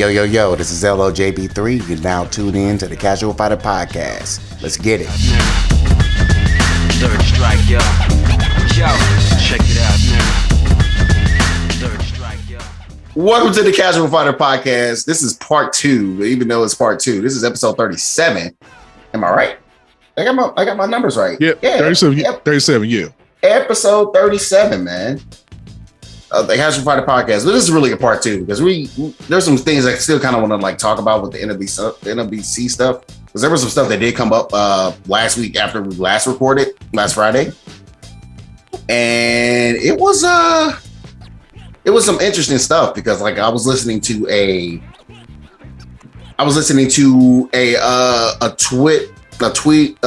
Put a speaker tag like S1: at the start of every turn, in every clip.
S1: Yo, this is LOJB3. You're now tuned in to the Casual Fighter Podcast. Let's get it.
S2: Third strike, yo. Yo, check it out now. Third strike, yo.
S1: Welcome to the Casual Fighter Podcast. This is part 2, even though it's part 2. This is episode 37. Am I right? I got my numbers right.
S3: Yep, yeah, 37, yep. 37, yeah. Episode
S1: 37, man. The Casual Fighter Podcast. But this is really a part 2 because there's some things I still kind of want to like talk about with the NLBC stuff. Because there was some stuff that did come up last week after we last recorded, last Friday. And it was some interesting stuff because like I was listening to a tweet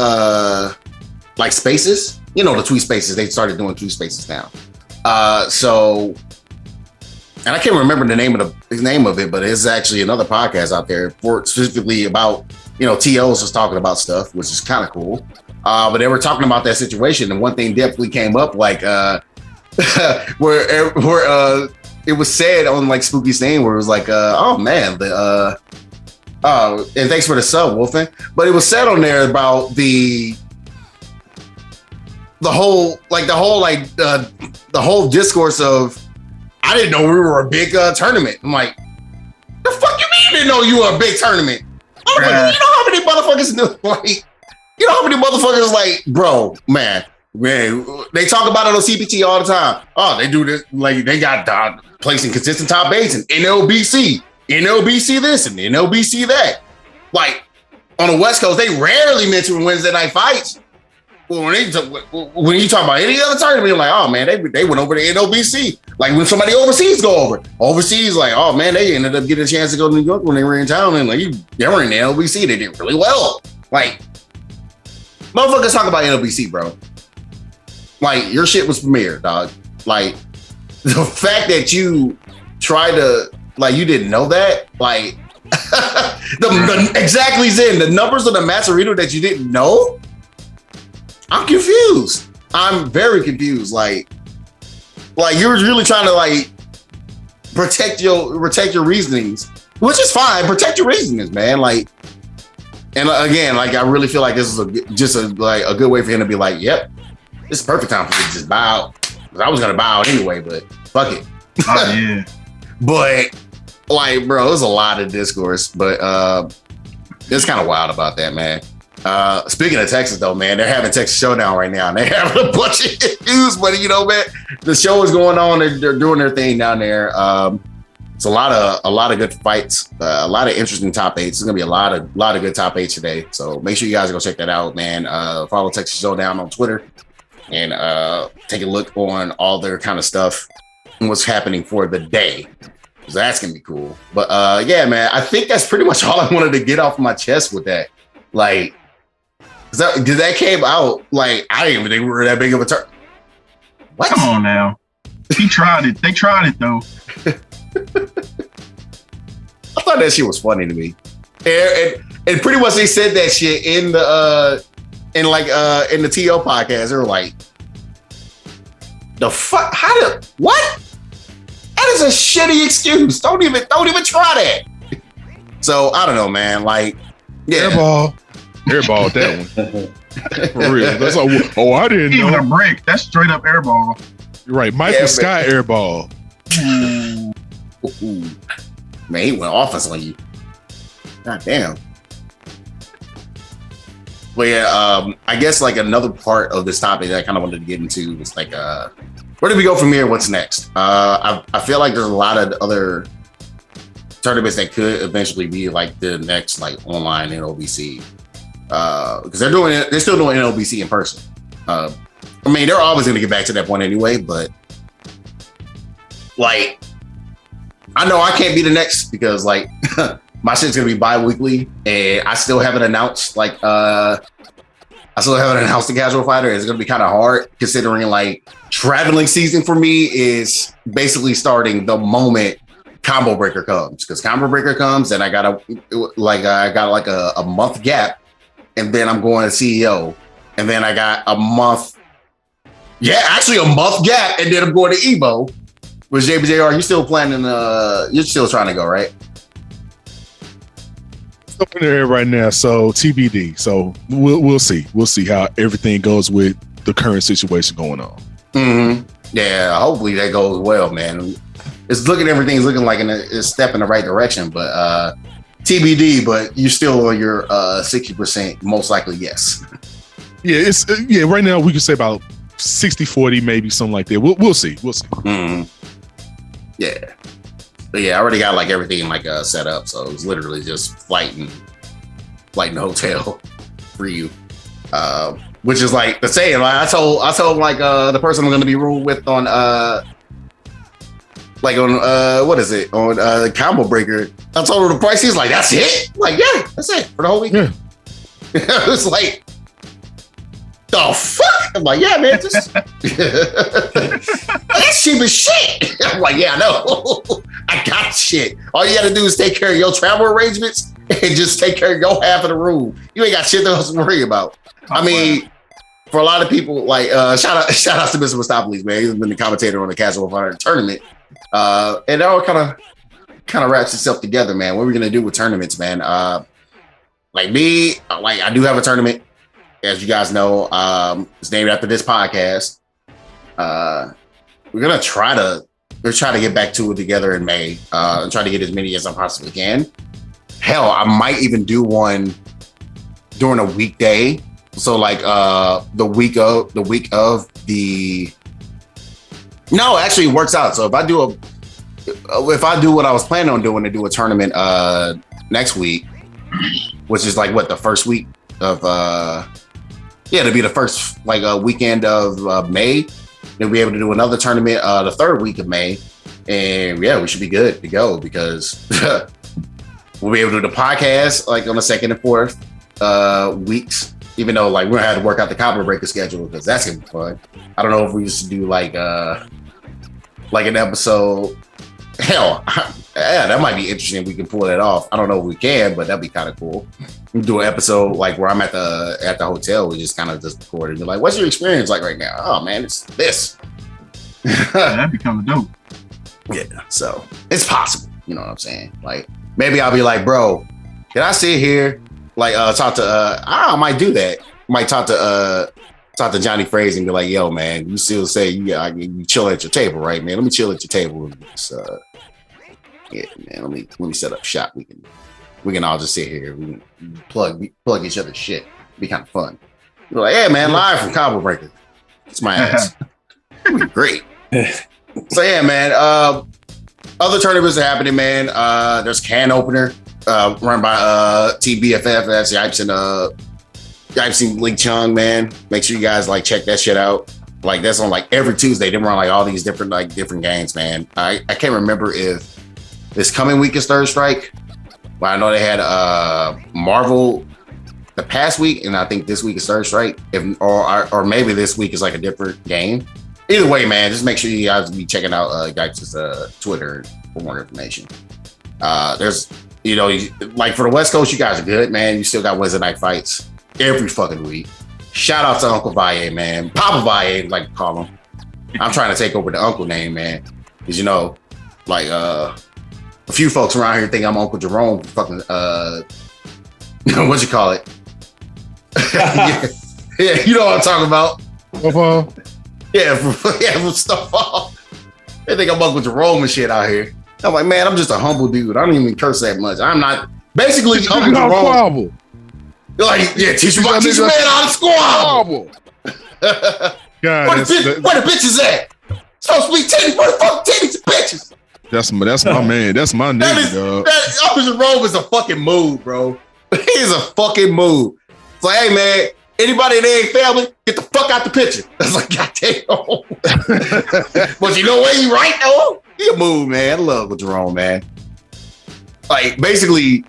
S1: like Spaces. You know, the tweet Spaces, they started doing tweet Spaces now. So, and I can't remember the name of it, but it's actually another podcast out there for specifically about, you know, TOs was talking about stuff, which is kind of cool. But they were talking about that situation, and one thing definitely came up, like where it was said on like Spooky's name, where it was like, oh man, and thanks for the sub, Wolfen. But it was said on there about the whole discourse of, I didn't know we were a big tournament. I'm like, the fuck you mean you didn't know you were a big tournament? I'm like, you know how many motherfuckers knew? Like, you know how many motherfuckers like, bro, man, they talk about it on CPT all the time. Oh, they do this, like they got placing consistent top 8s and NLBC this and NLBC that. Like on the West Coast, they rarely mention Wednesday night fights. Well, when you talk about any other tournament, you're like, oh man, they went over to NLBC. Like when somebody overseas go over. Overseas, like, oh man, they ended up getting a chance to go to New York when they were in town, and like they were in the NLBC, they did really well. Like, motherfuckers talk about NLBC, bro. Like, your shit was premiered, dog. Like, the fact that you tried to, like, you didn't know that, like, exactly, Zen, the numbers of the Mazzarino that you didn't know. I'm confused. I'm very confused. Like you're really trying to like protect your reasonings, which is fine. Protect your reasonings, man. Like, and again, like I really feel like this is a good way for him to be like, yep, this is perfect time for me to just bow out. Because I was gonna bow out anyway, but fuck it.
S4: Oh, yeah.
S1: But like, bro, there's a lot of discourse, but it's kind of wild about that, man. Speaking of Texas, though, man, they're having Texas Showdown right now, and they're having a bunch of issues. But you know, man, the show is going on. They're doing their thing down there. It's a lot of good fights, a lot of interesting top 8s. It's gonna be a lot of good top 8s today. So make sure you guys go check that out, man. Follow Texas Showdown on Twitter and take a look on all their kind of stuff and what's happening for the day. So that's gonna be cool. But yeah, man, I think that's pretty much all I wanted to get off my chest with that. Like. Because that came out, like, I didn't even think we were that big of a turn. What?
S4: Come on now. He tried it. They tried it, though.
S1: I thought that shit was funny to me. And pretty much they said that shit in the TO podcast. They were like, the fuck? What? That is a shitty excuse. Don't even try that. So, I don't know, man. Like, yeah.
S3: Airball that one. For real. That's like, I didn't know.
S4: Even a break. That's straight up airball.
S3: You're right. Michael Sky airball.
S1: Ooh. Man, he went offense on you. God damn. But yeah, I guess like another part of this topic that I kind of wanted to get into was like, where do we go from here? What's next? I feel like there's a lot of other tournaments that could eventually be like the next like online NLBC. Because they're still doing NLBC in person. I mean, they're always going to get back to that point anyway, but like, I know I can't be the next because like my shit's going to be bi-weekly and I still haven't announced the Casual Fighter. It's going to be kind of hard considering like traveling season for me is basically starting the moment Combo Breaker comes, because Combo Breaker comes and I got a month gap. And then I'm going to CEO. And then I got a month gap. And then I'm going to Evo. Was JBJR, you still planning, you're still trying to go, right?
S3: up in the air right now, so TBD. So we'll see. We'll see how everything goes with the current situation going on.
S1: Mm-hmm. Yeah, hopefully that goes well, man. Everything's looking like a step in the right direction, but TBD. But you still on your 60%, most likely yes.
S3: Yeah, right now we can say about 60-40, maybe something like that. We'll see.
S1: Mm-hmm. Yeah. But yeah, I already got like everything like set up, so it was literally just flight and hotel for you, which is like the saying. Like I told like the person I'm going to be rooming with on what is it on Combo Breaker. I told her the price. He's like, that's it. I'm like, yeah, that's it for the whole weekend. Yeah. It was like, the fuck? I'm like, yeah, man, that's cheap as shit. I'm like, yeah, I know. I got shit. All you got to do is take care of your travel arrangements and just take care of your half of the room. You ain't got shit else to worry about. I mean, for a lot of people, like shout out to Mr. Mostopoulos, man. He's been the commentator on the Casual Fighter tournament, and that all kind of wraps itself together, man. What are we gonna do with tournaments, man? Like me, like I do have a tournament. As you guys know, it's named after this podcast. We're gonna try to get back to it together in May, and try to get as many as I possibly can. Hell, I might even do one during a weekday. So like the week of the. No, actually it works out. So if I do what I was planning on doing, to do a tournament next week, which is like what, the first week of it'll be the first like weekend of May. Then we'll be able to do another tournament the third week of May, and yeah, we should be good to go because we'll be able to do the podcast like on the second and fourth weeks. Even though like we're gonna have to work out the Copper Breaker schedule because that's gonna be fun. I don't know if we used to do like an episode. Hell, yeah, that might be interesting. We can pull that off. I don't know if we can, but that'd be kind of cool. We do an episode like where I'm at the hotel. We just kind of just record and you're like, "What's your experience like right now?" Oh man, it's this.
S4: That'd be kind of dope.
S1: Yeah, so it's possible. You know what I'm saying? Like maybe I'll be like, "Bro, can I sit here?" Like talk to I might do that. Might talk to Johnny Fraser and be like, "Yo, man, you still say you chill at your table, right, man? Let me chill at your table. Yeah, man. Let me set up shop. We can all just sit here. We can plug each other's shit. Be kind of fun. You're like, "Hey, man, live from Cabo Breaker. It's my ass. It'd be great." So yeah, man. Other tournaments are happening, man. There's Can Opener. Run by Team BFF. That's Yipes and Lee Chung, man. Make sure you guys like check that shit out. Like that's on like every Tuesday. They run like all these different games, man. I can't remember if this coming week is Third Strike, but I know they had Marvel the past week, and I think this week is Third Strike. Or maybe this week is like a different game. Either way, man, just make sure you guys be checking out Yipes' Twitter for more information. There's like for the West Coast, you guys are good, man. You still got Wednesday night fights every fucking week. Shout out to Uncle Valle, man. Papa Valle, like to call him. I'm trying to take over the uncle name, man. Because, like a few folks around here think I'm Uncle Jerome. Fucking, what you call it? yeah, you know what I'm talking about. From stuff off. They think I'm Uncle Jerome and shit out here. I'm like, man, I'm just a humble dude. I don't even curse that much. I'm not basically Uncle Jerome. You're like, yeah, teach your man how to squabble.
S3: God,
S1: where the bitches at? Supposed to be titties. Where the fuck titties and bitches?
S3: That's my man. That's my nigga, dog.
S1: Uncle Jerome is a fucking mood, bro. He is a fucking mood. It's like, hey, man, anybody that ain't family, get the fuck out the picture. That's like, goddamn. But you know what? You right, though? He a mood, man. I love with Jerome, man. Like, basically,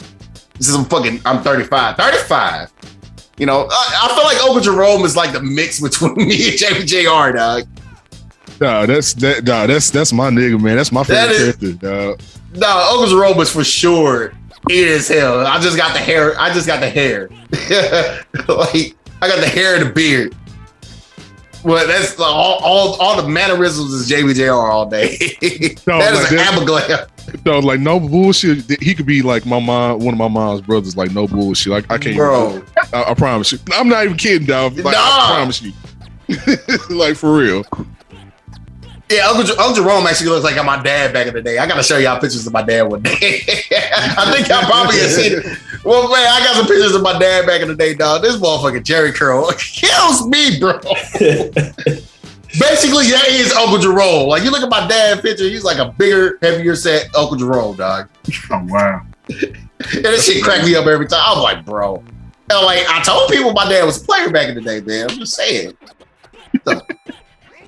S1: I'm 35. 35. I feel like Uncle Jerome is like the mix between me and JBJR, dog.
S3: Nah, that's my nigga, man. That's my favorite character, dog.
S1: Nah, Uncle Jerome is for sure it as hell. I just got the hair. Like, I got the hair and the beard. Well, that's all the mannerisms is JBJR all day.
S3: No,
S1: that is an Abigail.
S3: No, like no bullshit. He could be like my mom, one of my mom's brothers. Like no bullshit. Like I can't,
S1: bro.
S3: I promise you. I'm not even kidding, dog. Like, I promise you. Like for real.
S1: Yeah, Uncle Jerome actually looks like my dad back in the day. I gotta show y'all pictures of my dad one day. I think y'all probably have seen it. Well, man, I got some pictures of my dad back in the day, dog. This motherfucking Jerry curl kills me, bro. Basically, that is Uncle Jerome. Like, you look at my dad picture, he's like a bigger, heavier set Uncle Jerome, dog.
S4: Oh, wow.
S1: And this shit cracked me up every time. I'm like, bro. And like, I told people my dad was a player back in the day, man. I'm just saying. So,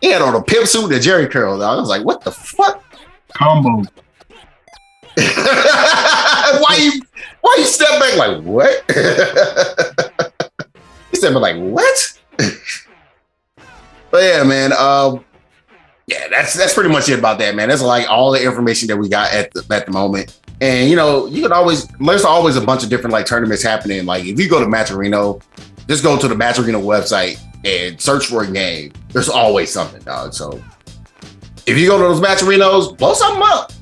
S1: he had on a pimp suit and a Jerry curl, dog. I was like, what the fuck?
S4: Combo.
S1: Why you step back like, what? He stepped back like, what? But yeah, man. Yeah, that's pretty much it about that, man. That's like all the information that we got at the moment. And you know, there's always a bunch of different like tournaments happening. Like if you go to Matcherino, just go to the Matcherino website and search for a game. There's always something, dog. So if you go to those Matcherinos, blow something up.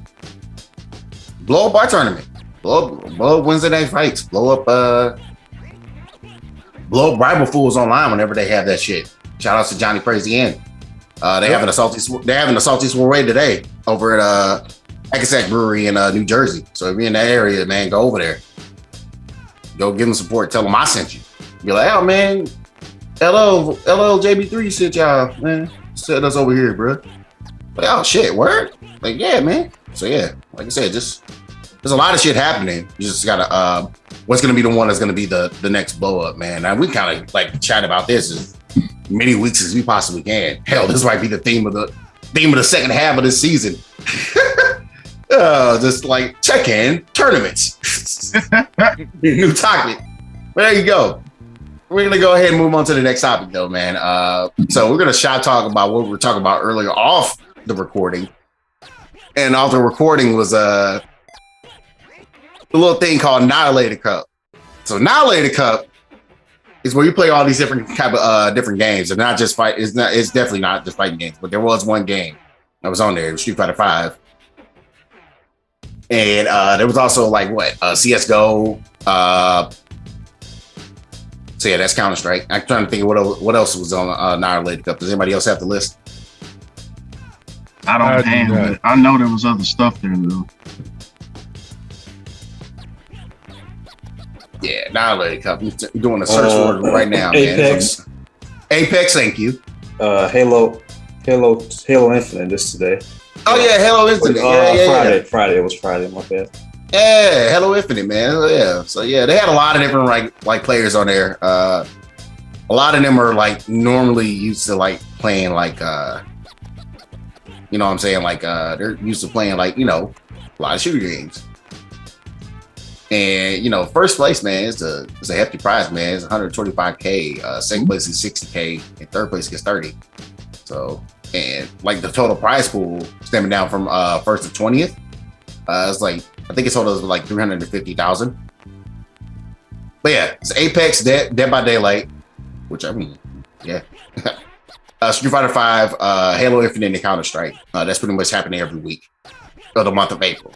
S1: Blow up our tournament. Blow up Wednesday night fights. Blow up Rival Fools online whenever they have that shit. Shout out to Johnny Praise the End. They're having a salty soiree today over at Hackensack Brewery in New Jersey. So if you're in that area, man, go over there. Go give them support. Tell them I sent you. Be like, oh man, LLJB3 sent y'all, man. Sent us over here, bro. Like, oh shit, word? Like, yeah, man. So yeah, like I said, just there's a lot of shit happening. You just gotta what's gonna be the one that's gonna be the next blow up, man. Now we kind of like chat about this as many weeks as we possibly can. Hell, this might be the theme of the second half of this season. Just like check in tournaments. New topic. But there you go. We're gonna go ahead and move on to the next topic though, man. So we're gonna talk about what we were talking about earlier off the recording. And off the recording was a little thing called Annihilator Cup. So Annihilator Cup is where you play all these different type of different games, and not just fight. It's definitely not just fighting games, but there was one game that was on there. It was Street Fighter V, and there was also like CS:GO. So yeah, that's Counter Strike. I'm trying to think of what else was on Annihilator Cup. Does anybody else have the list?
S4: I don't have it. I know there was other stuff there though.
S1: Yeah, Annihilator Cup. I'm doing a search for it right now,
S5: Apex.
S1: man. Apex, thank you.
S5: Halo Infinite this today.
S1: Oh yeah, Halo Infinite.
S5: Friday. It was Friday. My bad.
S1: Yeah, Halo Infinite, man. Yeah. So yeah, they had a lot of different like players on there. A lot of them are like normally used to like playing like you know what I'm saying? Like they're used to playing like, you know, a lot of shooter games. And you know, first place, man, it's a hefty prize, man. It's 125K. Second place is 60K, and third place gets 30. So, and like the total prize pool stemming down from first to 20th, it's like I think it's total like 350,000. But yeah, it's Apex, Dead by Daylight, which I mean, yeah. Street Fighter V, Halo Infinite, and Counter Strike. That's pretty much happening every week of the month of April,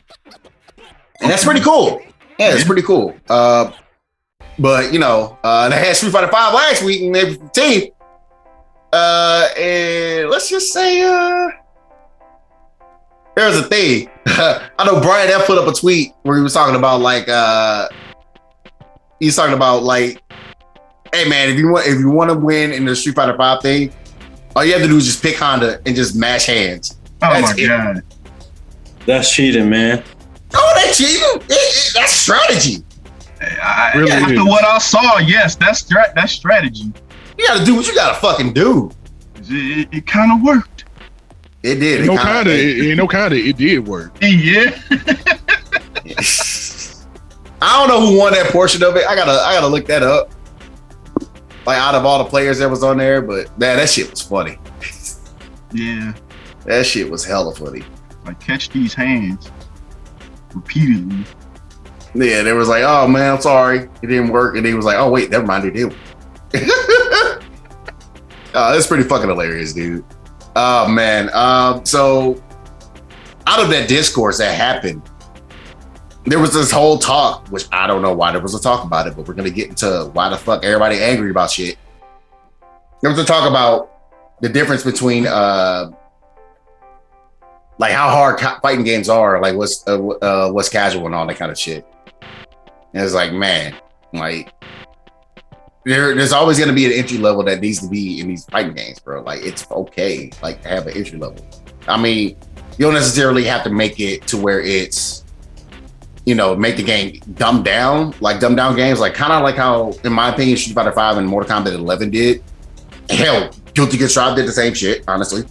S1: and that's pretty cool. Yeah, it's pretty cool. But you know, they had Street Fighter V last week in April 15th. And let's just say there's a thing. I know Brian F put up a tweet where he was talking about like hey man, if you want to win in the Street Fighter V thing, all you have to do is just pick Honda and just mash hands.
S4: Oh my god.
S5: That's cheating, man.
S1: Oh, that's cheating. That's strategy.
S4: After what I saw, yes, that's strategy.
S1: You gotta do what you gotta fucking do.
S4: It kind of worked.
S1: It did.
S3: It did work.
S4: Yeah.
S1: I don't know who won that portion of it. I gotta look that up. Like out of all the players that was on there, but man, that shit was funny.
S4: Yeah.
S1: That shit was hella funny.
S4: Like catch these hands repeatedly.
S1: Yeah, they was like, oh man, I'm sorry, it didn't work. And he was like, oh wait, never mind, it did. That's pretty fucking hilarious, dude. Oh man. So out of that discourse that happened, there was this whole talk, which I don't know why there was a talk about it, but we're gonna get into why the fuck everybody angry about shit. There was a talk about the difference between like how hard fighting games are, like what's casual and all that kind of shit. And it's like, man, like there's always gonna be an entry level that needs to be in these fighting games, bro. Like it's okay, like to have an entry level. I mean, you don't necessarily have to make it to where it's, you know, make the game dumbed down, like dumbed down games, like kind of like how, in my opinion, Street Fighter 5 and Mortal Kombat 11 did. Hell, Guilty Gear Strive did the same shit, honestly.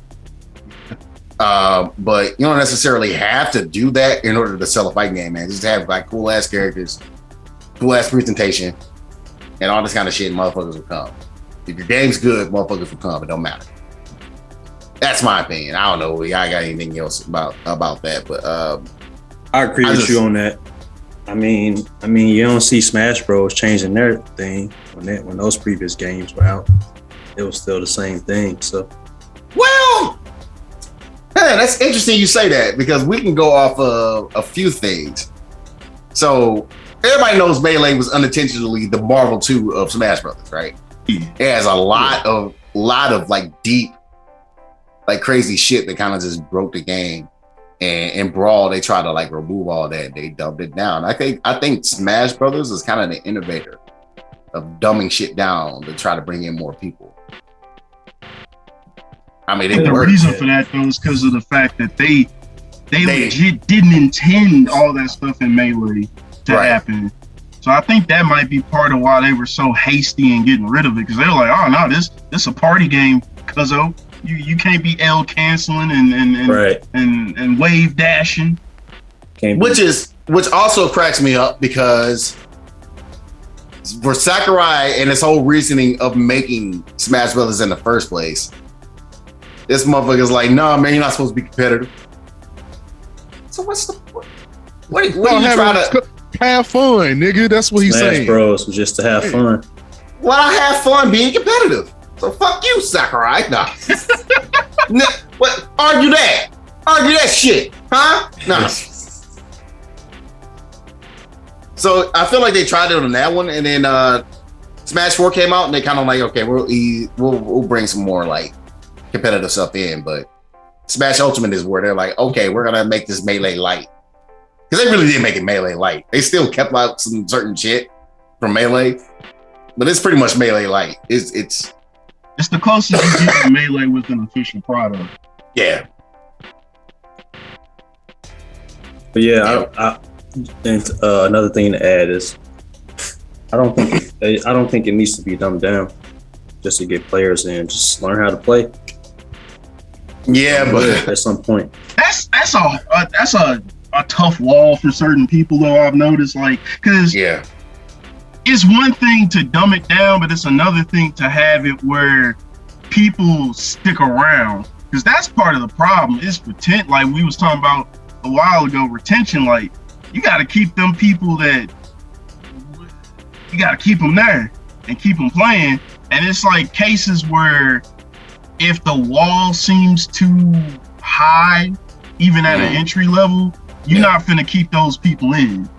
S1: But you don't necessarily have to do that in order to sell a fighting game, man. Just have like cool ass characters, cool ass presentation, and all this kind of shit. Motherfuckers will come. If your game's good, motherfuckers will come. It don't matter. That's my opinion. I don't know. I got anything else about that, but
S5: I agree with you on that. I mean, you don't see Smash Bros changing their thing when those previous games were out. It was still the same thing. So,
S1: well, man, that's interesting you say that, because we can go off of a few things. So everybody knows Melee was unintentionally the Marvel 2 of Smash Brothers, right? It has a lot of like deep, like crazy shit that kind of just broke the game. And in Brawl, they try to like remove all that. They dumbed it down. I think Smash Brothers is kind of the innovator of dumbing shit down to try to bring in more people. I mean,
S4: the reason for that though is because of the fact that they legit didn't intend all that stuff in Melee to happen. So I think that might be part of why they were so hasty in getting rid of it, because they were like, oh no, this a party game, cuzzo. You can't be L canceling and wave dashing.
S1: Which also cracks me up, because for Sakurai and his whole reasoning of making Smash Brothers in the first place, this motherfucker's like, nah, man, you're not supposed to be competitive. So what's the point? What are you trying to
S3: have fun, nigga? That's what he's saying.
S5: Smash Bros was just to have fun.
S1: Well, I have fun being competitive. So fuck you, Sakurai. Nah. What? Argue that shit, huh? Nah. So I feel like they tried it on that one, and then Smash 4 came out, and they kind of like, okay, we'll bring some more like competitive stuff in, but Smash Ultimate is where they're like, okay, we're gonna make this Melee light, because they really did make it Melee light. They still kept out some certain shit from Melee, but it's pretty much Melee light. It's
S4: the closest you get to Melee with an official product.
S1: Yeah.
S5: But yeah, I think another thing to add is I don't think it needs to be dumbed down just to get players in. Just learn how to play.
S1: Yeah, but
S5: at some point,
S4: that's a tough wall for certain people, though. I've noticed, like, because it's one thing to dumb it down, but it's another thing to have it where people stick around, because that's part of the problem. Is retention, like we was talking about a while ago. Retention, like you got to keep them people that you got to keep them there and keep them playing. And it's like cases where if the wall seems too high, even at an entry level, you're not finna keep those people in.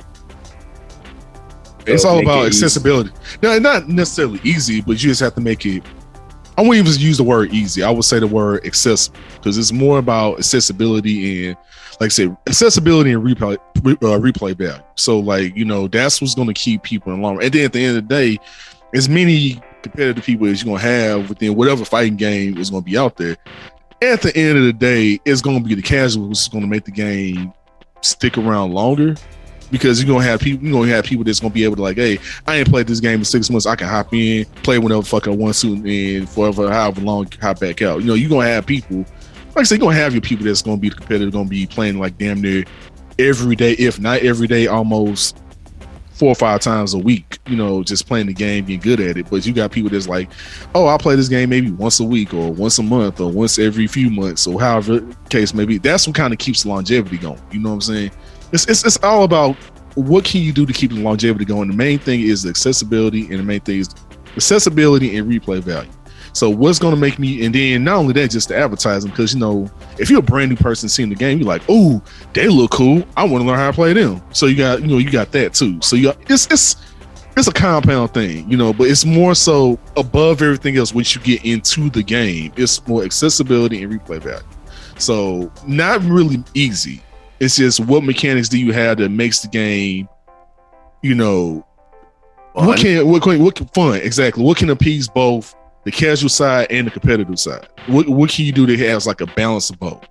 S3: It's all about accessibility. No, not necessarily easy, but you just have to make it. I wouldn't even use the word easy. I would say the word accessible, because it's more about accessibility and, like I said, accessibility and replay value. So, like, you know, that's what's going to keep people in long. And then at the end of the day, as many competitive people as you're going to have within whatever fighting game is going to be out there, at the end of the day, it's going to be the casuals who's going to make the game stick around longer. Because you're gonna have people that's gonna be able to, like, hey, I ain't played this game in 6 months. I can hop in, play whenever fucking I want to, and forever, however long, hop back out. You know, you're gonna have people, like I said, you're gonna have your people that's gonna be competitive, gonna be playing like damn near every day, if not every day, almost 4 or 5 times a week. You know, just playing the game, being good at it. But you got people that's like, oh, I'll play this game maybe once a week or once a month or once every few months or however the case may be. That's what kind of keeps the longevity going. You know what I'm saying? It's all about what can you do to keep the longevity going. The main thing is accessibility, and the main thing is accessibility and replay value. So what's going to make me, and then not only that, just the advertising, because if you're a brand new person seeing the game, you're like, oh, they look cool, I want to learn how to play them. So you got that too. So it's a compound thing, but it's more so above everything else. Once you get into the game, it's more accessibility and replay value. So not really easy. It's just what mechanics do you have that makes the game, fun. What can fun, exactly. What can appease both the casual side and the competitive side? What can you do that has like a balance of both?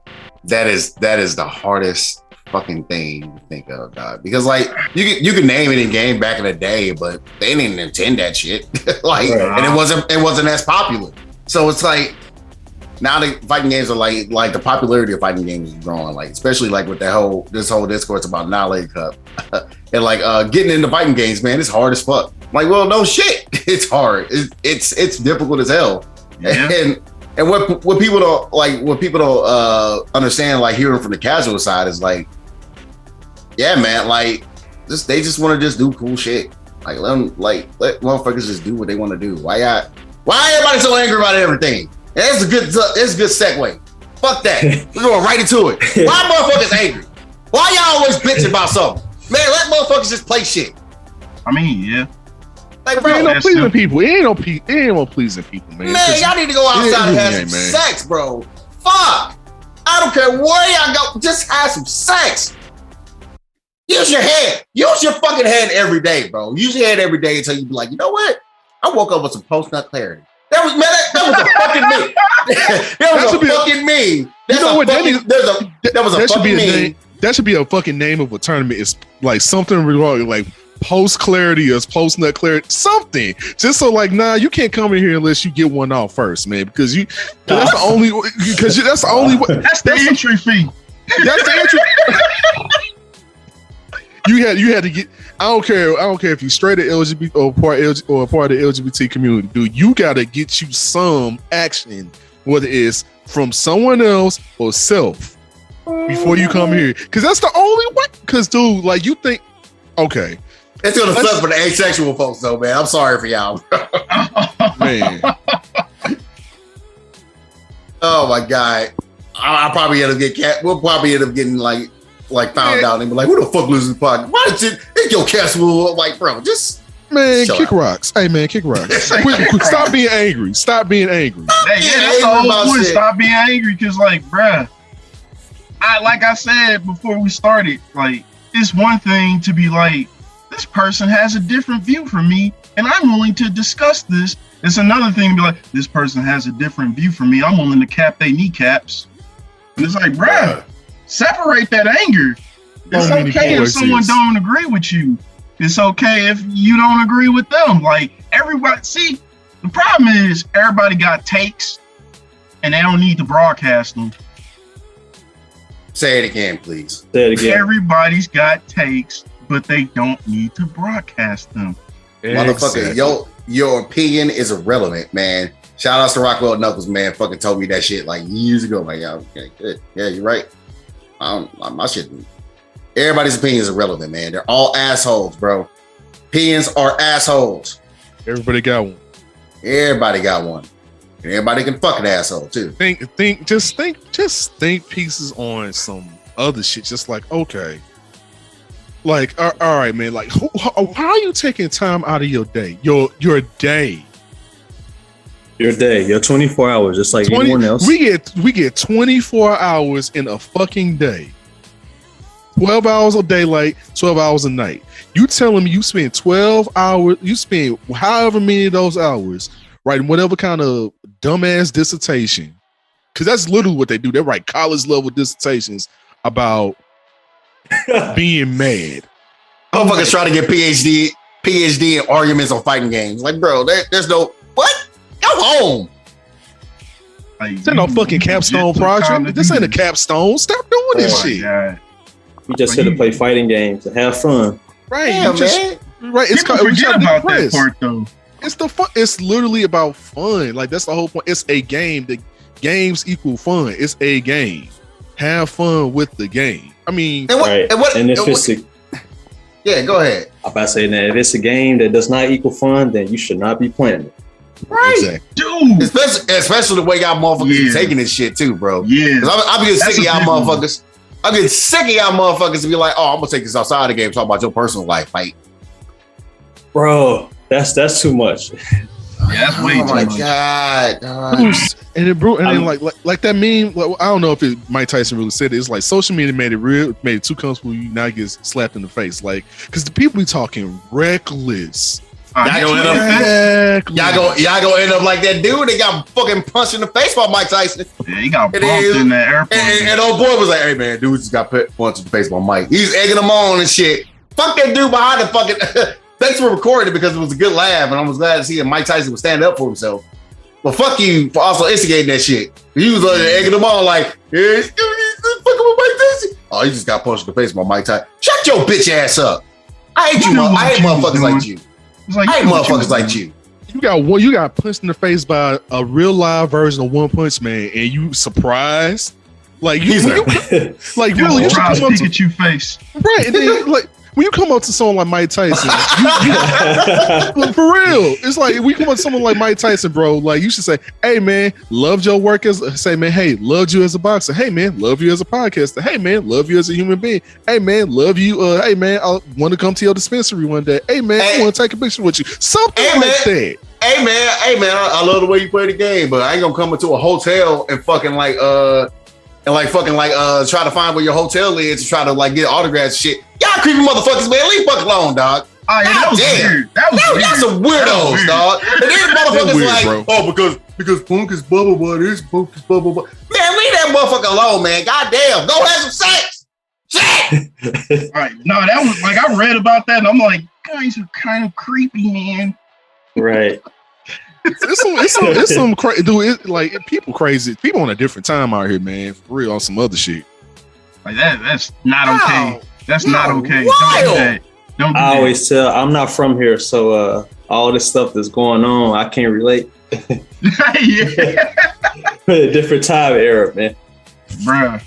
S1: That is the hardest fucking thing to think of, dog. Because like you could name it in game back in the day, but they didn't intend that shit. And it wasn't as popular. So it's like now the fighting games are like the popularity of fighting games is growing, like especially like with this whole discourse about Knowledge Cup. And like getting into fighting games, man, it's hard as fuck. Like, well, no shit. It's hard. It's difficult as hell. Yeah. And what people don't understand, like hearing from the casual side, is like, yeah, man, like they just want to just do cool shit. Like let motherfuckers just do what they want to do. Why everybody so angry about everything? That's a good segue. Fuck that. We're going right into it. Why motherfuckers angry? Why y'all always bitching about something? Man, let motherfuckers just play shit.
S4: I mean, yeah.
S1: Like, bro,
S3: ain't no pleasing people. It ain't no pleasing people, man.
S1: Man, y'all need to go outside and have some sex, bro. Fuck. I don't care where y'all go. Just have some sex. Use your head. Use your fucking head every day, bro. Use your head every day until you be like, you know what? I woke up with some post-nut clarity. That was a fucking me. That was a fucking me.
S3: That should be a fucking name of a tournament. It's like something regarding like post clarity or post nut clarity, something. Just so like, nah, you can't come in here unless you get one off first, man. That's the only way.
S4: That's the entry fee.
S3: That's the entry. You had to get. I don't care if you straight at LGBT or part of the LGBT community, dude. You gotta get you some action, whether it's from someone else or self, before you come here. Because that's the only way. Because, dude, like you think, okay,
S1: it's gonna suck for the asexual folks, though, man. I'm sorry for y'all,
S3: man.
S1: Oh my god, I probably end up we'll probably end up getting like found out and be like, who the fuck loses the podcast? Why did you think your cast will like, bro? Just
S3: kick rocks. Hey man, kick rocks. Stop being angry. Stop being angry.
S4: That's the whole point. Stop being angry, because like, bruh, I said before we started, like, it's one thing to be like, this person has a different view from me, and I'm willing to discuss this. It's another thing to be like, this person has a different view from me. I'm willing to cap their kneecaps. And it's like, bruh, separate that anger. It's okay if someone don't agree with you. It's okay if you don't agree with them. Like, everybody, see, the problem is everybody got takes and they don't need to broadcast them.
S1: Say it again, please.
S5: Say it again.
S4: Everybody's got takes, but they don't need to broadcast them.
S1: Motherfucker, your opinion is irrelevant, man. Shout out to Rockwell Knuckles, man. Fucking told me that shit like years ago. Like, yeah, okay, good. Yeah, you're right. My shit. Everybody's opinion is irrelevant, man. They're all assholes, bro. Opinions are assholes.
S3: Everybody got one.
S1: Everybody got one. And everybody can fuck an asshole too.
S3: Just think pieces on some other shit. Just like, okay, like, all right, man. Like, how are you taking time out of your day? Your day.
S5: Your day, your 24 hours, just like anyone else.
S3: We get 24 hours in a fucking day. 12 hours of daylight, 12 hours a night. You telling me you spend 12 hours, you spend however many of those hours writing whatever kind of dumbass dissertation. Because that's literally what they do. They write college level dissertations about being mad.
S1: Motherfuckers trying to get PhD in arguments on fighting games. Like, bro, there's no, what? Go home.
S3: This ain't no fucking capstone project. This ain't a capstone. Stop doing this shit.
S4: God.
S5: We just here to play fighting games and have fun.
S3: Right.
S1: Yeah, man.
S3: Right. It's
S4: forget about that part though.
S3: It's the fun. It's literally about fun. Like, that's the whole point. It's a game. The games equal fun. It's a game. Have fun with the game. I mean,
S1: yeah, go ahead.
S5: I'm about to say that if it's a game that does not equal fun, then you should not be playing it.
S1: Right,
S3: Exactly.
S4: Dude.
S1: Especially the way y'all motherfuckers be taking this shit too, bro.
S4: Yeah.
S1: I'm getting sick of y'all motherfuckers. I'm getting sick of y'all motherfuckers to be like, oh, I'm gonna take this outside the game, talk about your personal life, like,
S5: Bro, that's too much.
S4: Yeah, that's way too much.
S1: Oh my god.
S3: And then like that meme. Like, I don't know if Mike Tyson really said it. It's like social media made it too comfortable. You now get slapped in the face, like because the people be talking reckless.
S1: Y'all gonna end up like that dude that got fucking punched in the face by Mike Tyson.
S4: Yeah, he got bumped in that airport.
S1: And old boy was like, "Hey man, dude just got punched in the face by Mike. He's egging him on and shit. Fuck that dude behind the fucking." Thanks for recording it because it was a good laugh, and I was glad to see that Mike Tyson was standing up for himself. But fuck you for also instigating that shit. He was egging them on like, yeah, fucking with Mike Tyson. Oh, he just got punched in the face by Mike Tyson. Shut your bitch ass up. I hate you. I hate motherfuckers like you. I hate motherfuckers like you.
S3: You got punched in the face by a real live version of One Punch Man, and you surprised. Like you like really you
S4: come up to you face.
S3: Right, and then like when you come up to someone like Mike Tyson, you, for real, it's like when you come up to someone like Mike Tyson, bro, like you should say, hey man, loved your work say man, hey, loved you as a boxer. Hey man, love you as a podcaster. Hey man, love you as a human being. Hey man, love you. Hey man, I want to come to your dispensary one day. Hey man, I want to take a picture with you. Something like that.
S1: Hey man, I love the way you play the game, but I ain't gonna come into a hotel and fucking try to find where your hotel is to try to like get autographs and shit. Y'all creepy motherfuckers, man. Leave fuck alone, dog.
S4: Oh, yeah, that was weird.
S1: Y'all some weirdos, dog. And then motherfuckers weird, like, bro. Oh, because Punk is blah blah blah. This Punk is blah blah blah. Man, leave that motherfucker alone, man. Goddamn, go have some sex. Shit.
S4: All right, no, that was like I read about that and I'm like, guys are kind of creepy, man.
S5: Right.
S3: It's some crazy dude. Like people crazy. People on a different time out here, man. For real, on some other shit.
S4: Like that's not okay. That's not okay.
S1: Wild.
S4: Don't do that. Don't do
S5: I
S4: that.
S5: always tell I'm not from here, so all this stuff that's going on, I can't relate.
S4: Yeah.
S5: Different time era, man.
S4: Bruh.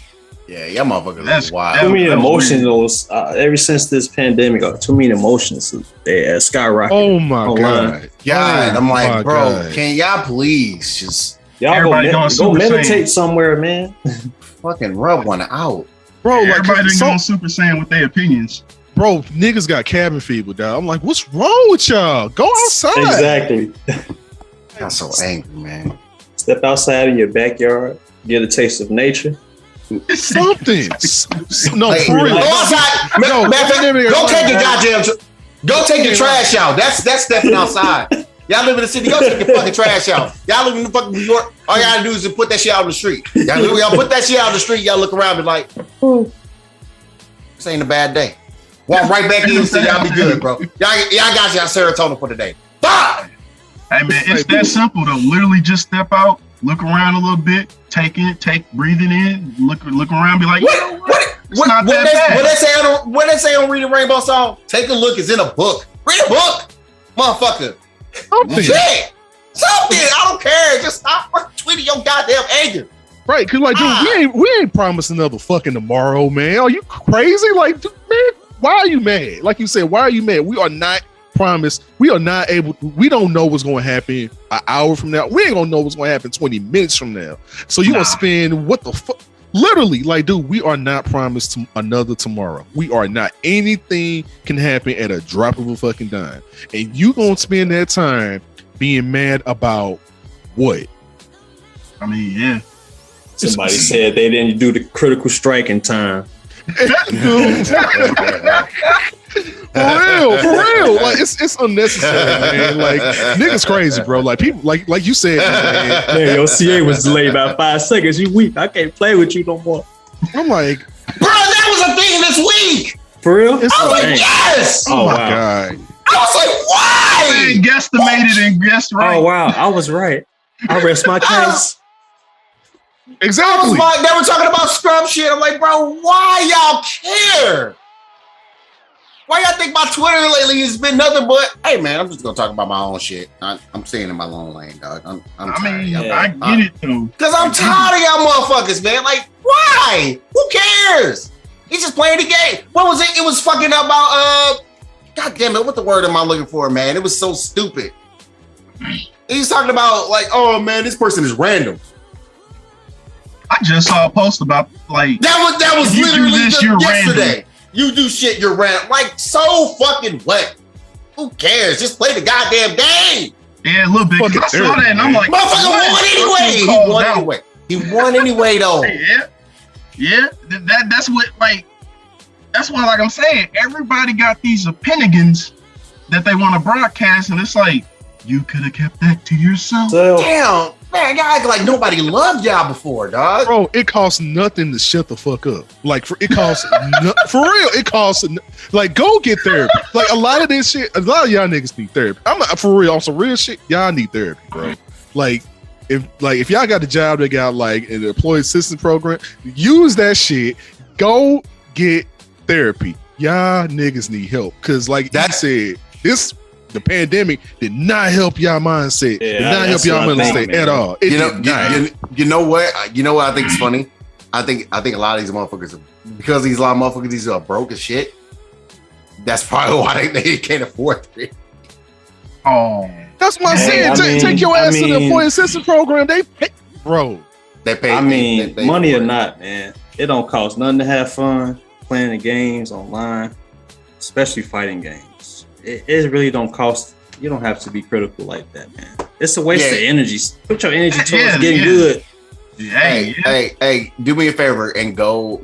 S1: Yeah, y'all motherfuckers is wild.
S5: Too many emotions ever since this pandemic. Too many emotions they skyrocketed.
S3: Oh my god!
S1: God, I'm like, bro,
S3: God.
S1: can y'all please just
S5: go meditate somewhere, man.
S1: Fucking rub one out,
S3: bro.
S4: Like everybody going Super Saiyan with their opinions.
S3: Bro, niggas got cabin fever, dog. I'm like, what's wrong with y'all? Go outside.
S5: Exactly.
S1: I'm so angry, man.
S5: Step outside in your backyard, get a taste of nature.
S3: Something. No,
S1: like,
S3: for real.
S1: Go outside. Go take your trash out. That's stepping outside. Y'all live in the city. Go take your fucking trash out. Y'all live in the fucking New York. All y'all gotta do is just put that shit out on the street. Y'all put that shit out on the street. Y'all look around and be like, this ain't a bad day. Walk right back in and say y'all be good, bro. Y'all got y'all serotonin for the day. Bye.
S4: Hey man, it's that simple though. Literally just step out, look around a little bit, breathing in, look around, be like,
S1: what they say on Read the Rainbow Song? Take a look, it's in a book. Read a book, motherfucker. Shit. Something. I don't care. Just stop tweeting your goddamn anger.
S3: Right, cause like, dude, we ain't promised another fucking tomorrow, man. Are you crazy? Like, dude, man, why are you mad? Like you said, why are you mad? We are not promised. We are not able. We don't know what's going to happen an hour from now. We ain't gonna know what's going to happen 20 minutes from now. So you gonna spend what the fuck? Literally, like, dude, we are not promised another tomorrow. We are not. Anything can happen at a drop of a fucking dime, and you gonna spend that time being mad about what?
S4: I mean, yeah.
S5: Somebody said they didn't do the critical strike in time.
S3: For real. Like it's unnecessary, man. Like niggas crazy, bro. Like people, like you said,
S5: man, your CA was delayed by 5 seconds. You weak. I can't play with you no more.
S3: I'm like,
S1: bro, that was a thing this week.
S5: For real?
S1: I was like, yes.
S3: Oh my god.
S1: I was like, why?
S4: Guesstimated and guessed right.
S5: Oh wow, I was right. I rest my case.
S3: Exactly.
S1: They were talking about scrub shit. I'm like, bro, why y'all care? Why y'all think my Twitter lately has been nothing but, hey man, I'm just gonna talk about my own shit. I'm staying in my own lane, dog.
S4: I get it though.
S1: Cause I'm tired of y'all motherfuckers, man. Like, why? Who cares? He's just playing the game. What was it? It was fucking about God damn it, what the word am I looking for, man? It was so stupid. He's talking about like, oh man, this person is random.
S4: I just saw a post about like
S1: that was
S4: you
S1: literally
S4: do this,
S1: yesterday.
S4: random.
S1: You do shit, you're random. Like so fucking what? Who cares? Just play the goddamn game.
S4: Yeah, a little bit. I saw that and I'm like,
S1: motherfucker won anyway. He won anyway though.
S4: Yeah. That's what like. That's why, like I'm saying, everybody got these opinions that they want to broadcast, and it's like you could have kept that to yourself.
S1: Damn, man, y'all act like nobody loved y'all before, dog.
S3: Bro, it costs nothing to shut the fuck up. Like, it costs for real. It costs like go get therapy. Like a lot of this shit, a lot of y'all niggas need therapy. I'm not for real. On some real shit, y'all need therapy, bro. Like if y'all got a job that got like an employee assistance program, use that shit. Go get therapy. Y'all niggas need help because, like that said, the pandemic did not help y'all mindset. Did not help y'all mindset at all. It
S1: you know what? You know what I think is funny? I think a lot of these motherfuckers, because these are broke as shit. That's probably why they can't afford it.
S4: Oh,
S3: that's what I'm saying. Take your ass to the employee assistance program. They pay, bro.
S1: They pay.
S5: They money or not, man. It don't cost nothing to have fun playing the games online, especially fighting games. It really don't cost. You don't have to be critical like that, man. It's a waste of energy. Put your energy towards getting good.
S1: Hey, do me a favor and go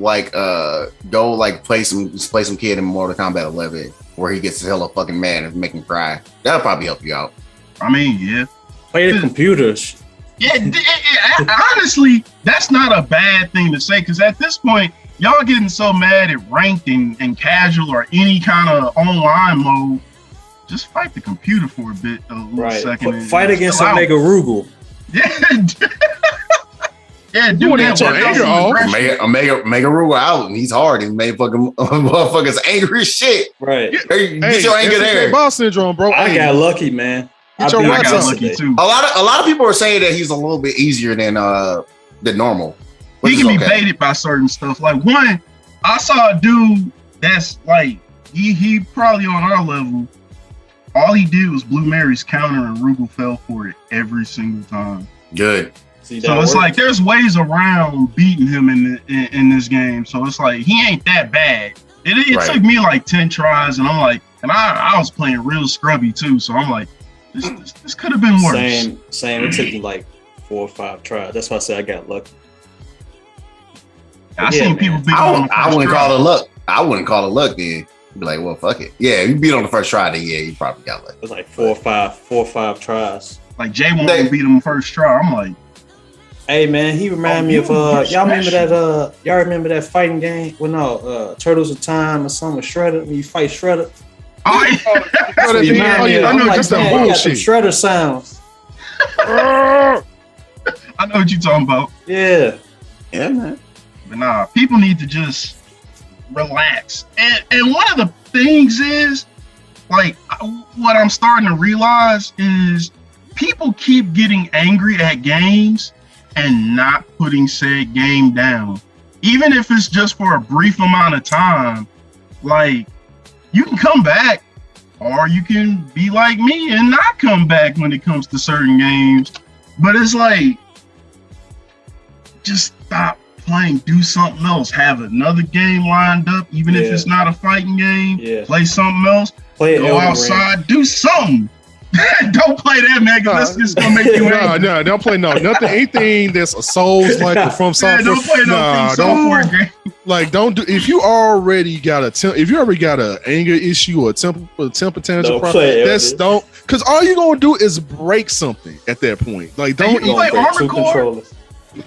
S1: play some kid in Mortal Kombat 11 where he gets to hell a fucking man and make him cry. That'll probably help you out.
S4: I mean, yeah.
S5: Play the computers.
S4: Yeah, honestly, that's not a bad thing to say because at this point, y'all getting so mad at ranked and casual or any kind of online mode. Just fight the computer for a bit, a little second.
S5: Fight against Omega Rugal.
S4: Yeah. Yeah, do that.
S1: Omega Rugal out, and he's hard and made fucking motherfuckers angry as shit.
S5: Right.
S1: Get your anger there.
S3: Boss syndrome, bro.
S5: I got lucky, man.
S3: I got
S4: lucky too.
S1: A lot of people are saying that he's a little bit easier than normal.
S4: He can be baited by certain stuff. Like one, I saw a dude that's like he probably on our level. All he did was Blue Mary's counter and Rugal fell for it every single time.
S1: Good.
S4: So it's like there's ways around beating him in this game. So it's like he ain't that bad. It took me like 10 tries, and I'm like, and I was playing real scrubby too. So I'm like, this could have been worse.
S5: Same. It took me like 4 or 5 tries. That's why I said I got lucky.
S4: I seen people beat
S1: I wouldn't call it luck. I wouldn't call it luck then. Be like, well, fuck it. Yeah, you beat on the first try, then yeah, you probably got lucky.
S5: It was like 4 or 5 tries.
S4: Like Jay wanted to beat him first try. I'm like,
S5: hey man, he reminded me of y'all remember that fighting game? Well, no, Turtles of Time or something with Shredder when you fight Shredder.
S3: I know just that bullshit.
S5: Shredder sounds.
S4: I know what you're talking about.
S5: Yeah,
S1: man.
S4: But nah, people need to just relax. And one of the things is, like, what I'm starting to realize is people keep getting angry at games and not putting said game down. Even if it's just for a brief amount of time, like, you can come back or you can be like me and not come back when it comes to certain games. But it's like, just stop playing, do something else, have another game lined up, even if it's not a fighting game. Play something else, go outside, do something. Don't play that, man, because it's gonna make you angry.
S3: No, don't play anything that's a Souls like or from software.
S4: Don't play software game.
S3: Like, don't do if you already got an anger issue or a temper tantrum problem. Because all you're gonna do is break something at that point. Like, don't
S4: you play Armored Core.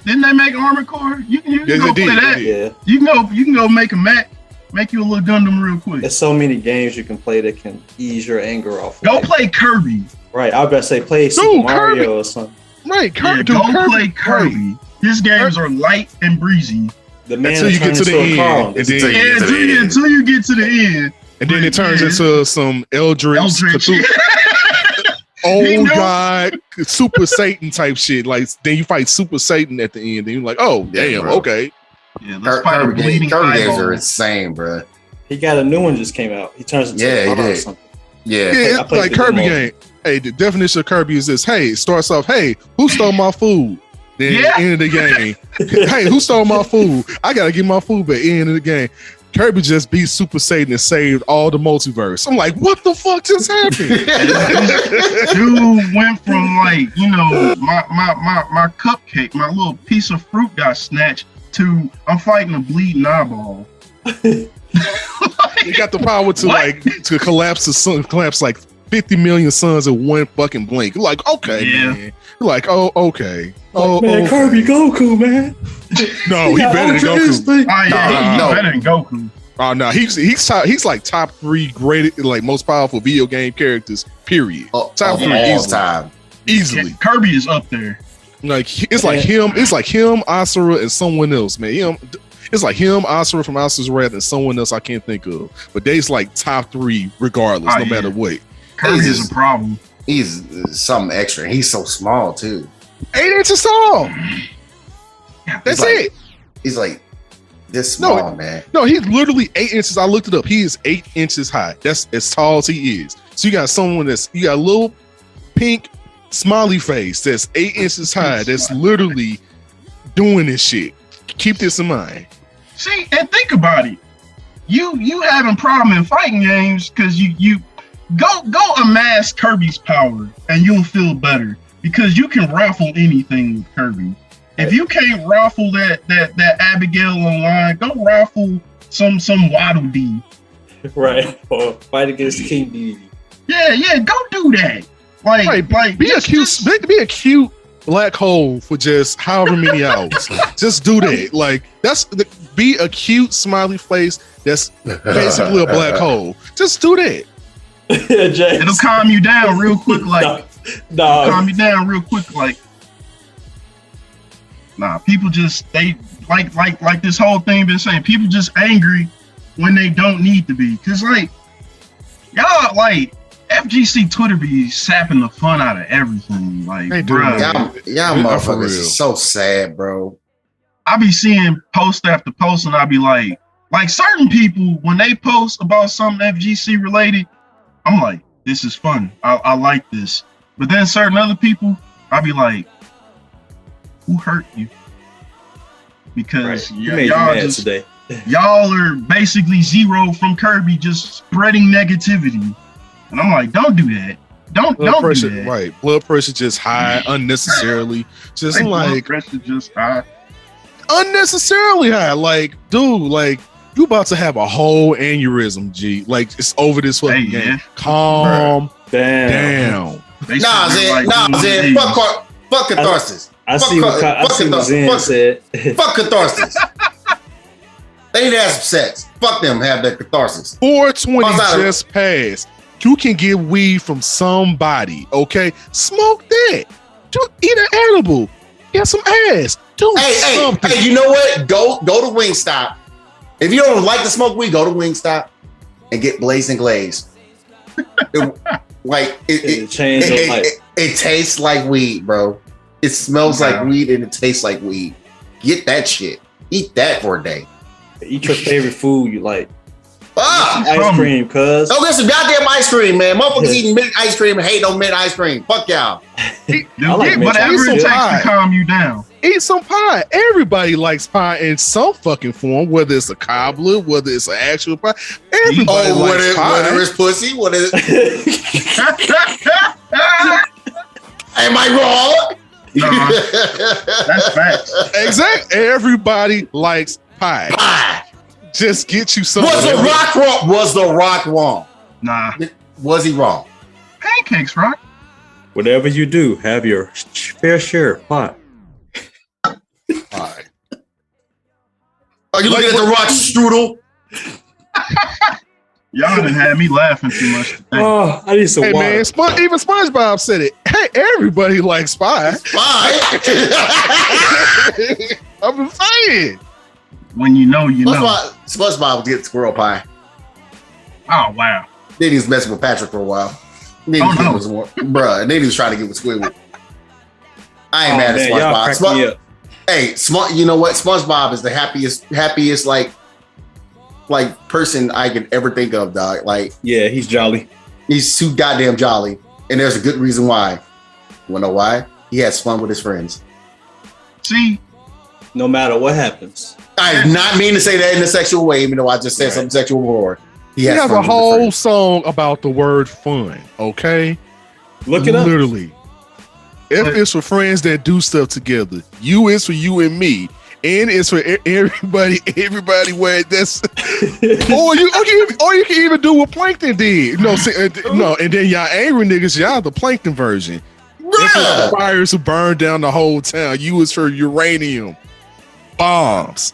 S4: Didn't they make Armored Core? You can go play that. Yeah. You can go make a Mac. Make you a little Gundam real quick.
S5: There's so many games you can play that can ease your anger off.
S4: Go play Kirby.
S5: Right, I was about to say play Super Mario or something.
S3: Right,
S4: Kirby. Go play Kirby. His games are light and breezy.
S5: The man
S3: until you get to the end.
S4: Until you get to the end.
S3: And then it turns into some Eldritch. Oh God, Super Satan type shit. Like, then you fight Super Satan at the end, and you're like, oh damn, okay.
S4: Yeah, let's fight a bleeding
S1: Kirby games are insane, bro.
S5: He got a new one just came out. He turns into
S1: he did.
S3: Yeah, like Kirby game. Hey, the definition of Kirby is this. Hey, it starts off, hey, who stole my food? Then end of the game. Hey, who stole my food? I gotta get my food back. End of the game. Kirby just beat Super Satan and saved all the multiverse. I'm like, what the fuck just happened?
S4: Dude went from like, you know, my cupcake, my little piece of fruit got snatched to I'm fighting a bleeding eyeball.
S3: He got the power to to collapse the sun, collapse like 50 million suns in one fucking blink. You're like, okay, man. You're like, oh, okay. Oh,
S5: man,
S3: okay.
S5: Kirby Goku, man.
S3: No, he better than Goku.
S4: Oh, yeah, he's better than Goku.
S3: Oh no, he's like top 3 greatest, like most powerful video game characters. Period. Top 3
S1: all time.
S3: Easily.
S4: Kirby is up there.
S3: Like it's like him, Asura, and someone else, man. It's like him, Asura from Asura's Wrath, and someone else I can't think of. But they's like top 3 regardless, no matter what.
S4: Kirby is a problem.
S1: He's something extra. He's so small too.
S3: 8 inches tall. That's it.
S1: He's like this small, man.
S3: No, he's literally 8 inches. I looked it up. He is 8 inches high. That's as tall as he is. So you got you got a little pink smiley face that's 8 inches high. That's literally doing this shit. Keep this in mind.
S4: See, and think about it. You having problem in fighting games because you go amass Kirby's power and you'll feel better because you can raffle anything with Kirby. If you can't raffle that Abigail online, go raffle some Waddle Dee.
S5: Right. Or fight against King Dedede.
S4: Yeah, go do that. Like
S3: be a cute black hole for just however many hours. Just do that. Like be a cute smiley face that's basically a black hole. Just do that.
S4: It'll calm you down real quick. Like calm you down real quick. Like people just they like this whole thing been saying. People just angry when they don't need to be. Cause like y'all like FGC Twitter be sapping the fun out of everything. Like, bro,
S1: y'all motherfuckers is so sad, bro.
S4: I be seeing post after post, and I be like certain people when they post about something FGC related, I'm like, this is fun. I like this. But then certain other people, I be like, who hurt you? Because
S5: you made you mad today.
S4: Y'all are basically zero from Kirby, just spreading negativity. And I'm like, don't do that. Don't do that.
S3: Right. Blood pressure just high unnecessarily. Just blood
S4: pressure just high.
S3: Unnecessarily high. Like, dude, like you about to have a whole aneurysm, G. Like it's over this fucking game.
S4: Yeah.
S3: Calm
S5: down.
S1: Zed. Fuck catharsis.
S5: I see what Zen said.
S1: Fuck catharsis. They need to have some sex. Fuck them, have that catharsis.
S3: 420 just passed. You can get weed from somebody, okay? Smoke that. Eat an edible. Get some ass. Do something.
S1: Hey, you know what? Go to Wingstop. If you don't like to smoke weed, go to Wingstop and get Blazing Glaze. It tastes like weed, bro. It smells like weed and it tastes like weed. Get that shit. Eat that for a day.
S5: Eat your favorite food you like. Ice cream, cuz.
S1: Don't get some goddamn ice cream, man. Motherfuckers eating mint ice cream and hate on mint ice cream. Fuck y'all.
S4: Get whatever it takes to calm you down.
S3: Eat some pie. Everybody likes pie in some fucking form, whether it's a cobbler, whether it's an actual pie. Everybody likes pie.
S1: Whether it's pussy, what is Am I wrong?
S4: That's facts.
S3: Exactly. Everybody likes pie. Just get you some.
S1: Was The Rock wrong?
S4: Nah.
S1: Was he wrong?
S4: Pancakes, Rock.
S5: Whatever you do, have your fair share of pie.
S1: Pie. Are you looking at The Rock's strudel?
S3: Y'all done had me laughing too much today.
S5: Oh, I need some water.
S3: Man, even SpongeBob said it. Hey, everybody likes pie.
S1: Pie.
S3: I'm saying.
S4: When you know, you know.
S1: SpongeBob was getting squirrel pie.
S4: Oh, wow.
S1: Then he was messing with Patrick for a while. Then he was trying to get with Squidward. I ain't mad at SpongeBob. You know what? SpongeBob is the happiest like person I can ever think of, dog. Like,
S5: yeah, he's jolly.
S1: He's too goddamn jolly. And there's a good reason why. You wanna know why? He has fun with his friends.
S4: See?
S5: No matter what happens.
S1: I did not mean to say that in a sexual way, even though I just said something sexual before. He has
S3: a
S1: fun with his
S3: whole
S1: friends.
S3: song about the word fun, okay?
S5: Look it up.
S3: Literally. F is for friends that do stuff together. U is for you and me. N is for everybody where that's or you can even do what Plankton did. No, and then y'all angry niggas, y'all the Plankton version. F is for fires who burn down the whole town. U is for uranium bombs.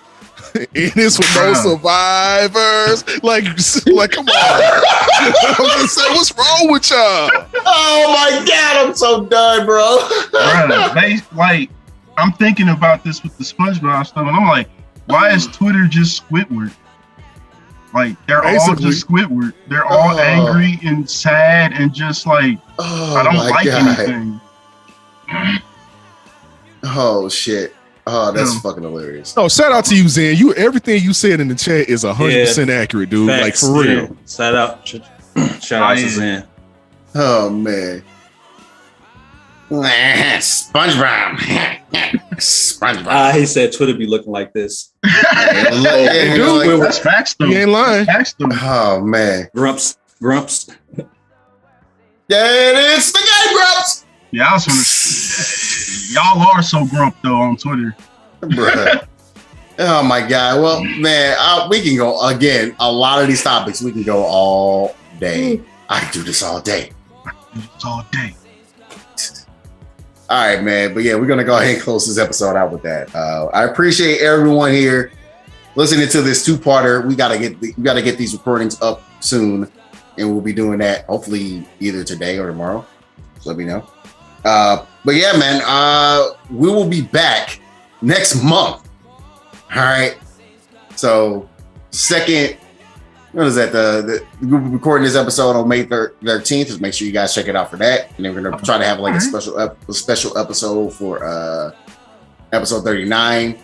S3: N is for no survivors. Like come on. I'm just saying, what's wrong with y'all?
S1: Oh my god, I'm so done, bro.
S4: Bruh, I'm thinking about this with the SpongeBob stuff, and I'm like, why is Twitter just Squidward? Like, they're all just Squidward. They're all angry and sad and just like, I don't like anything.
S1: Oh shit. Oh, that's fucking hilarious.
S3: No, shout out to you, Zen. Everything you said in the chat is 100% accurate, dude.
S5: Facts,
S3: like for real.
S5: Shout out to Zen.
S1: Oh man. SpongeBob. SpongeBob.
S5: He said Twitter be looking like this.
S4: That's facts though.
S3: You ain't lying.
S1: Oh man.
S5: Grumps.
S1: Yeah, it's the game, Grumps.
S4: Yeah, I was y'all are so grump though on Twitter.
S1: Bruh. Oh my god. Well, man, we can go again. A lot of these topics we can go all day. I can do this all day.
S4: All day.
S1: All right, man. But yeah, we're gonna go ahead and close this episode out with that. I appreciate everyone here listening to this two-parter. We gotta get these recordings up soon, and we'll be doing that hopefully either today or tomorrow. So let me know. But yeah, man, we will be back next month. All right. So what is that? We'll be recording this episode on May 13th. Just make sure you guys check it out for that. And then we're gonna try to have like a special episode for episode 39.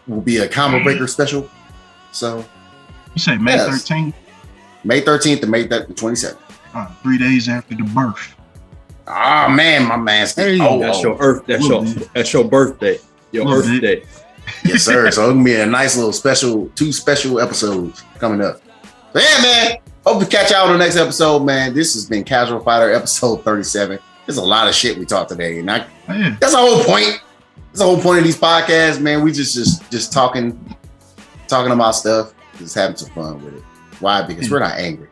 S1: Will be a combo breaker special. So
S4: you say May 13th?
S1: May 13th to May 27th.
S4: 3 days after the birth.
S1: Oh man, my man's
S5: that's your birthday. Your Earth Day.
S1: Yes, sir. So it's gonna be a nice little two special episodes coming up. So yeah, man. Hope to catch y'all on the next episode, man. This has been Casual Fighter episode 37. There's a lot of shit we talked today, and that's the whole point. That's the whole point of these podcasts, man. We just talking about stuff, just having some fun with it. Why? Because we're not angry.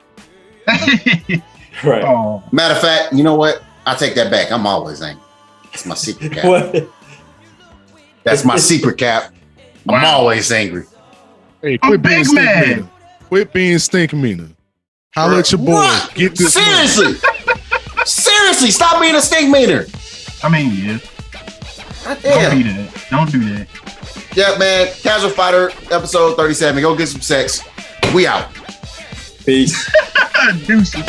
S5: Right.
S4: Oh.
S1: Matter of fact, you know what? I take that back. I'm always angry. It's my secret cap.
S5: What?
S1: That's my secret cap. I'm always angry.
S3: Hey, quit being stink. Quit being stink meaner. Holla at your boy.
S1: What?
S3: Get this.
S1: Seriously, stop being a stink meter.
S4: I mean, yeah. Don't do that.
S1: Yeah, man. Casual Fighter episode 37. Go get some sex. We out.
S5: Peace.
S4: Deuces.